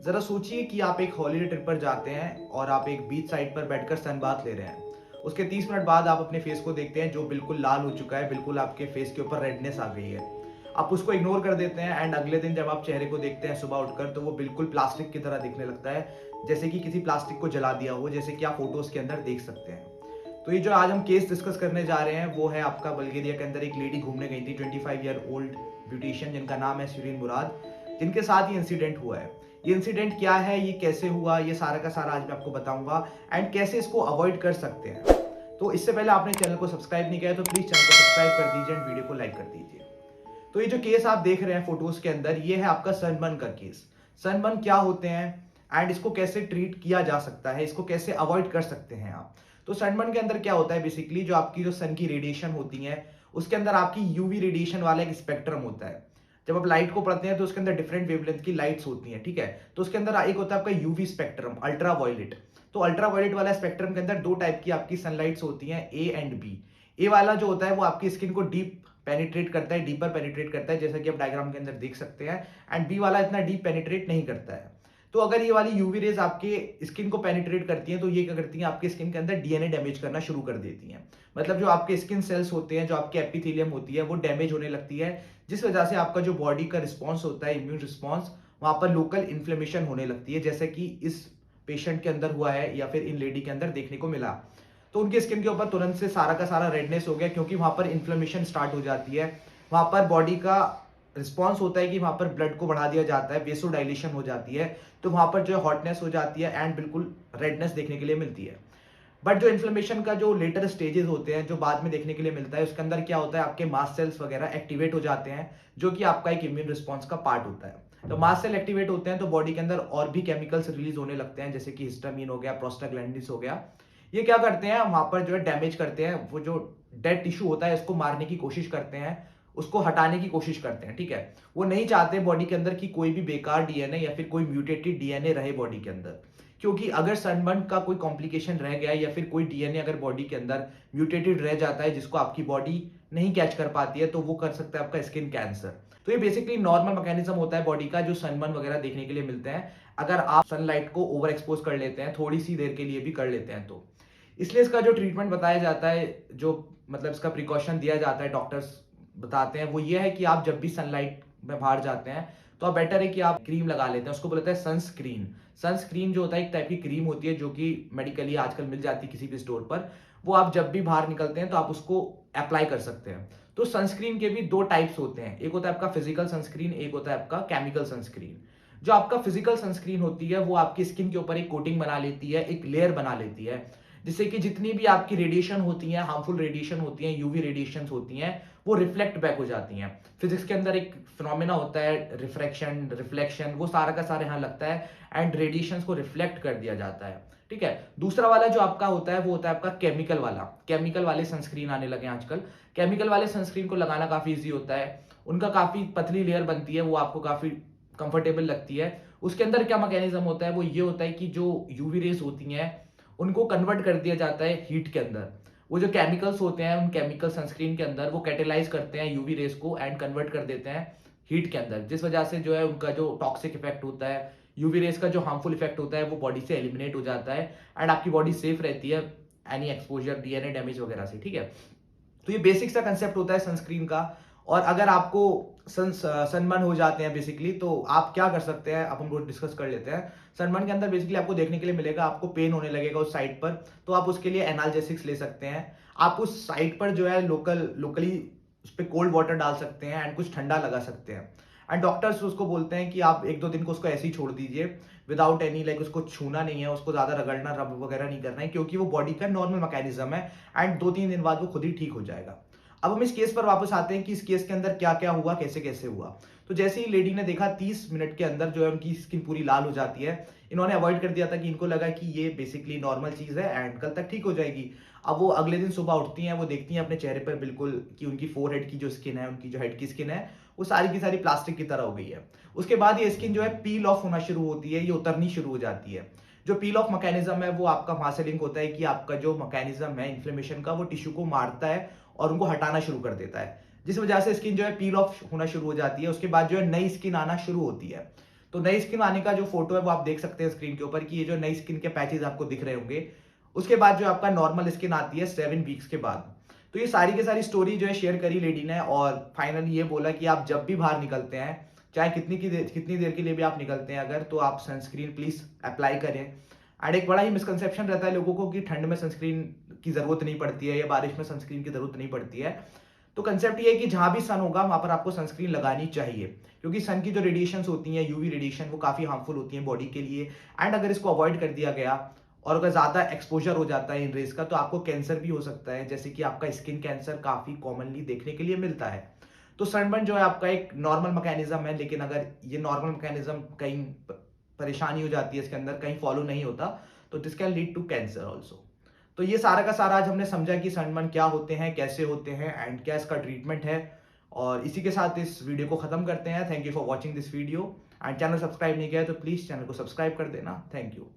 ज़रा सोचिए कि आप एक हॉलिडे ट्रिप पर जाते हैं और आप एक बीच साइड पर बैठकर सन बाथ ले रहे हैं। उसके 30 मिनट बाद आप अपने फेस को देखते हैं जो बिल्कुल लाल हो चुका है, बिल्कुल आपके फेस के ऊपर रेडनेस आ गई है। आप उसको इग्नोर कर देते हैं एंड अगले दिन जब आप चेहरे को देखते हैं सुबह उठकर तो वो बिल्कुल प्लास्टिक की तरह दिखने लगता है, जैसे कि किसी प्लास्टिक को जला दिया हो, जैसे कि आप फ़ोटोज़ के अंदर देख सकते हैं। तो ये जो आज हम केस डिस्कस करने जा रहे हैं वो है आपका बल्गेरिया के अंदर एक लेडी घूमने गई थी, 25 ईयर ओल्ड ब्यूटिशियन जिनका नाम है शिरीन मुराद, जिनके साथ ये इंसिडेंट हुआ है। ये इंसिडेंट क्या है, ये कैसे हुआ, ये सारा का सारा आज मैं आपको बताऊंगा एंड कैसे इसको अवॉइड कर सकते हैं। तो इससे पहले आपने चैनल को सब्सक्राइब नहीं किया है तो प्लीज चैनल को सब्सक्राइब कर दीजिए एंड वीडियो को लाइक कर दीजिए। तो ये जो केस आप देख रहे हैं फोटोज के अंदर, ये है आपका सनबर्न का केस। सनबर्न क्या होते हैं एंड इसको कैसे ट्रीट किया जा सकता है, इसको कैसे अवॉइड कर सकते हैं आप। तो सनबर्न के अंदर क्या होता है, बेसिकली जो आपकी जो सन की रेडिएशन होती है उसके अंदर आपकी यूवी रेडिएशन वाला एक स्पेक्ट्रम होता है। जब आप लाइट को पढ़ते हैं तो उसके अंदर डिफरेंट वेवलेंथ की लाइट्स होती हैं, ठीक है। तो उसके अंदर एक होता है आपका यूवी स्पेक्ट्रम, अल्ट्रा वायलेट। तो अल्ट्रा वायलेट वाला स्पेक्ट्रम के अंदर दो टाइप की आपकी सनलाइट्स होती हैं, ए एंड बी। ए वाला जो होता है वो आपकी स्किन को डीप पेनिट्रेट करता है, डीपर पेनिट्रेट करता है, जैसा कि आप डायग्राम के अंदर देख सकते हैं। एंड बी वाला इतना डीप पेनिट्रेट नहीं करता है। तो अगर ये वाली यूवी रेज आपके स्किन को पेनिट्रेट करती हैं तो ये क्या करती हैं, आपके स्किन के अंदर डीएनए डैमेज करना शुरू कर देती हैं। मतलब जो आपके स्किन सेल्स होते हैं, जो आपके एपिथेलियम होती है, वो डैमेज होने लगती है, जिस वजह से आपका जो बॉडी का रिस्पॉन्स होता है, इम्यून रिस्पॉन्स, वहां पर लोकल इन्फ्लेमेशन होने लगती है, जैसे कि इस पेशेंट के अंदर हुआ है या फिर इन लेडी के अंदर देखने को मिला। तो उनकी स्किन के ऊपर तुरंत से सारा का सारा रेडनेस हो गया, क्योंकि वहां पर इन्फ्लेमेशन स्टार्ट हो जाती है। वहां पर बॉडी का रिस्पॉन्स होता है कि वहां पर ब्लड को बढ़ा दिया जाता है, वेसोडाइलेशन हो जाती है, तो वहां पर जो है हॉटनेस हो जाती है एंड बिल्कुल रेडनेस देखने के लिए मिलती है। बट जो इन्फ्लेमेशन का जो लेटर स्टेजेस होते हैं, जो बाद में देखने के लिए मिलता है, उसके अंदर क्या होता है, आपके मास्ट सेल्स वगैरह एक्टिवेट हो जाते हैं, जो कि आपका एक इम्यून रिस्पॉन्स का पार्ट होता है। तो मास्ट सेल एक्टिवेट होते हैं तो बॉडी के अंदर और भी केमिकल्स रिलीज होने लगते हैं, जैसे कि हिस्टामिन हो गया, प्रोस्टाग्लैंडिन्स हो गया। ये क्या करते हैं, वहां पर जो है डैमेज करते हैं, वो जो डेड टिश्यू होता है इसको मारने की कोशिश करते हैं, उसको हटाने की कोशिश करते हैं, ठीक है। वो नहीं चाहते बॉडी के अंदर कि कोई भी बेकार डीएनए या फिर कोई म्यूटेटेड डीएनए रहे बॉडी के अंदर, क्योंकि अगर सनबर्न का कोई कॉम्प्लिकेशन रह गया या फिर कोई डीएनए अगर बॉडी के अंदर म्यूटेटेड रह जाता है जिसको आपकी बॉडी नहीं कैच कर पाती है, तो वो कर सकता है आपका स्किन कैंसर। तो ये बेसिकली नॉर्मल मैकेनिज्म होता है बॉडी का, जो सनबर्न वगैरह देखने के लिए मिलते हैं अगर आप सनलाइट को ओवर एक्सपोज कर लेते हैं, थोड़ी सी देर के लिए भी कर लेते हैं तो। इसलिए इसका जो ट्रीटमेंट बताया जाता है, जो मतलब इसका प्रिकॉशन दिया जाता है, डॉक्टर्स बताते हैं, वो ये है कि आप जब भी सनलाइट में बाहर जाते हैं तो आप बेटर है कि आप क्रीम लगा लेते हैं, उसको बोलते हैं सनस्क्रीन। सनस्क्रीन जो होता है एक टाइप की क्रीम होती है जो कि मेडिकली आजकल मिल जाती है किसी भी स्टोर पर। वो आप जब भी बाहर निकलते हैं तो आप उसको अप्लाई कर सकते हैं। तो सनस्क्रीन के भी दो टाइप्स होते हैं, एक होता है आपका फिजिकल सनस्क्रीन, एक होता है आपका केमिकल सनस्क्रीन। जो आपका फिजिकल सनस्क्रीन होती है वो आपकी स्किन के ऊपर एक कोटिंग बना लेती है, एक लेयर बना लेती है, जिससे कि जितनी भी आपकी रेडिएशन होती है, हार्मफुल रेडिएशन होती है, यूवी रेडिएशन होती हैं, वो रिफ्लेक्ट बैक हो जाती हैं। फिजिक्स के अंदर एक फिनोमेना होता है रिफ्रैक्शन, रिफ्लेक्शन, वो सारा का सारा यहाँ लगता है एंड रेडिएशंस को रिफ्लेक्ट कर दिया जाता है, ठीक है। दूसरा वाला जो आपका होता है वो होता है आपका केमिकल वाला। केमिकल वाले सनस्क्रीन आने लगे आजकल। केमिकल वाले सनस्क्रीन को लगाना काफी इजी होता है, उनका काफी पतली लेयर बनती है, वो आपको काफी कंफर्टेबल लगती है। उसके अंदर क्या मैकेनिज्म होता है, वो ये होता है कि जो यूवी रेज होती हैं उनको कन्वर्ट कर दिया जाता है हीट के अंदर। वो जो केमिकल्स होते हैं उन केमिकल सनस्क्रीन के अंदर वो कैटेलाइज करते हैं यूवी रेस को एंड कन्वर्ट कर देते हैं हीट के अंदर, जिस वजह से जो है उनका जो टॉक्सिक इफेक्ट होता है, यूवी रेस का जो हार्मफुल इफेक्ट होता है वो बॉडी से एलिमिनेट हो जाता है एंड आपकी बॉडी सेफ रहती है एनी एक्सपोजर, डीएनए डैमेज वगैरह से, ठीक है। तो ये बेसिक सा कंसेप्ट होता है सनस्क्रीन का। और अगर आपको सनबर्न हो जाते हैं बेसिकली, तो आप क्या कर सकते हैं, अब हम लोग डिस्कस कर लेते हैं। सनबर्न के अंदर बेसिकली आपको देखने के लिए मिलेगा, आपको पेन होने लगेगा उस साइड पर, तो आप उसके लिए एनाल्जेसिक्स ले सकते हैं। आप उस साइड पर जो है लोकली उस पर कोल्ड वाटर डाल सकते हैं एंड कुछ ठंडा लगा सकते हैं। एंड डॉक्टर्स उसको बोलते हैं कि आप एक दो दिन को उसको ऐसे ही छोड़ दीजिए, विदाउट एनी लाइक उसको छूना नहीं है, उसको ज्यादा रगड़ना रब वगैरह नहीं करना है, क्योंकि वो बॉडी का नॉर्मल मैकेनिज्म है एंड 2-3 दिन बाद वो खुद ही ठीक हो जाएगा। अब हम इस केस पर वापस आते हैं कि इस केस के अंदर क्या क्या हुआ, कैसे कैसे हुआ। तो जैसे ही लेडी ने देखा 30 मिनट के अंदर जो है उनकी स्किन पूरी लाल हो जाती है। इन्होंने अवॉइड कर दिया था कि इनको लगा कि ये बेसिकली नॉर्मल चीज है एंड कल तक ठीक हो जाएगी। अब वो अगले दिन सुबह उठती हैं, वो देखती हैं अपने चेहरे पर बिल्कुल कि उनकी फोरहेड की जो स्किन है, उनकी जो हेड की स्किन है, वो सारी की सारी प्लास्टिक की तरह हो गई है। उसके बाद ये स्किन जो है पील ऑफ होना शुरू होती है, ये उतरनी शुरू हो जाती है। जो पील ऑफ मैकेनिज्म है वो आपका वहां से लिंक होता है कि आपका जो मैकेनिज्म है इन्फ्लेमेशन का, वो टिश्यू को मारता है और उनको हटाना शुरू कर देता है, जिस वजह से स्किन जो है पील ऑफ होना शुरू हो जाती है। उसके बाद जो है नई स्किन आना शुरू होती है। तो नई स्किन आने का जो फोटो है वो आप देख सकते हैं स्क्रीन के ऊपर कि ये जो नई स्किन के पैचेस आपको दिख रहे होंगे। उसके बाद जो आपका नॉर्मल स्किन आती है 7 वीक्स के बाद। तो ये सारी की सारी स्टोरी जो है शेयर करी लेडी ने और फाइनली ये बोला कि आप जब भी बाहर निकलते हैं, चाहे कितनी देर के लिए भी आप निकलते हैं अगर, तो आप सनस्क्रीन प्लीज़ अप्लाई करें। एंड एक बड़ा ही मिसकंसेप्शन रहता है लोगों को कि ठंड में सनस्क्रीन की ज़रूरत नहीं पड़ती है या बारिश में सनस्क्रीन की ज़रूरत नहीं पड़ती है। तो कंसेप्ट ये है कि जहाँ भी सन होगा वहाँ पर आपको सनस्क्रीन लगानी चाहिए, क्योंकि सन की जो रेडिएशंस होती हैं, यूवी रेडिएशन, वो काफ़ी हार्मफुल होती हैं बॉडी के लिए। एंड अगर इसको अवॉइड कर दिया गया और अगर ज़्यादा एक्सपोजर हो जाता है इन रेज़ का, तो आपको कैंसर भी हो सकता है, जैसे कि आपका स्किन कैंसर काफ़ी कॉमनली देखने के लिए मिलता है। तो सनबर्न जो है आपका एक नॉर्मल मैकेनिज़्म है, लेकिन अगर ये नॉर्मल मैकेनिज़्म कहीं परेशानी हो जाती है इसके अंदर, कहीं फॉलो नहीं होता, तो this can lead to cancer also. तो ये सारा का सारा आज हमने समझा कि सनबर्न क्या होते हैं, कैसे होते हैं एंड क्या इसका ट्रीटमेंट है। और इसी के साथ इस वीडियो को खत्म करते हैं। Thank you for watching this video and channel subscribe नहीं किया है तो प्लीज़ चैनल को सब्सक्राइब कर देना। Thank you.